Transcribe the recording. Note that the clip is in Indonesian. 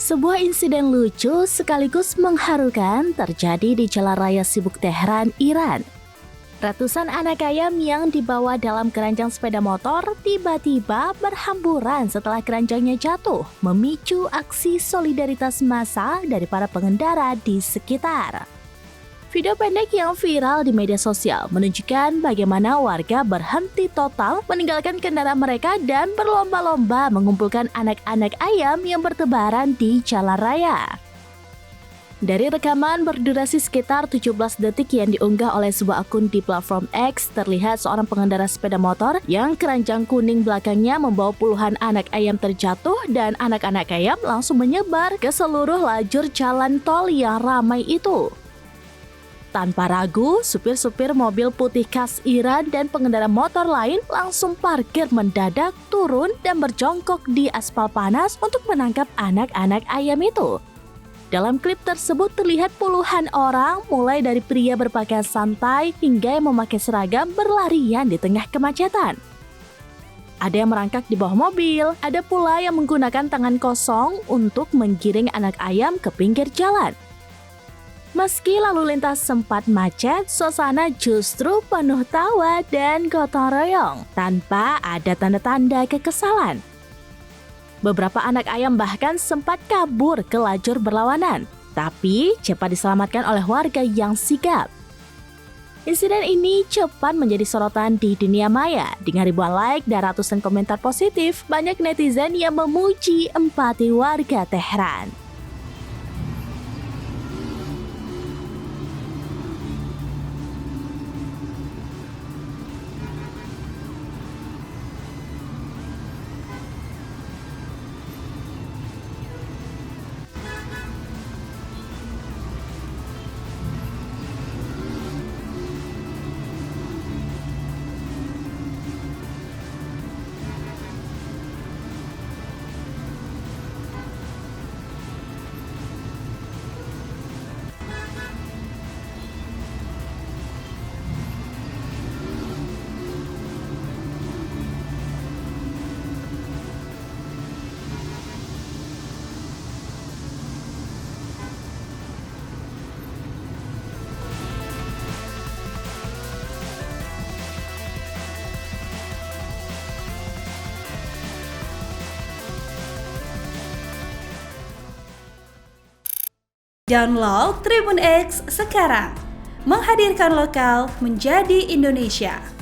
Sebuah insiden lucu sekaligus mengharukan terjadi di Jalan Raya Sibuk Tehran, Iran. Ratusan anak ayam yang dibawa dalam keranjang sepeda motor tiba-tiba berhamburan setelah keranjangnya jatuh, memicu aksi solidaritas massa dari para pengendara di sekitar. Video pendek yang viral di media sosial menunjukkan bagaimana warga berhenti total meninggalkan kendaraan mereka dan berlomba-lomba mengumpulkan anak-anak ayam yang bertebaran di jalan raya. Dari rekaman berdurasi sekitar 17 detik yang diunggah oleh sebuah akun di platform X, terlihat seorang pengendara sepeda motor yang keranjang kuning belakangnya membawa puluhan anak ayam terjatuh dan anak-anak ayam langsung menyebar ke seluruh lajur jalan tol yang ramai itu. Tanpa ragu, supir-supir mobil putih khas Iran dan pengendara motor lain langsung parkir mendadak, turun dan berjongkok di aspal panas untuk menangkap anak-anak ayam itu. Dalam klip tersebut terlihat puluhan orang, mulai dari pria berpakaian santai hingga yang memakai seragam berlarian di tengah kemacetan. Ada yang merangkak di bawah mobil, ada pula yang menggunakan tangan kosong untuk menggiring anak ayam ke pinggir jalan. Meski lalu lintas sempat macet, suasana justru penuh tawa dan gotong royong tanpa ada tanda-tanda kekesalan. Beberapa anak ayam bahkan sempat kabur ke lajur berlawanan, tapi cepat diselamatkan oleh warga yang sigap. Insiden ini cepat menjadi sorotan di dunia maya. Dengan ribuan like dan ratusan komentar positif, banyak netizen yang memuji empati warga Tehran. Download Tribun X sekarang, menghadirkan lokal menjadi Indonesia.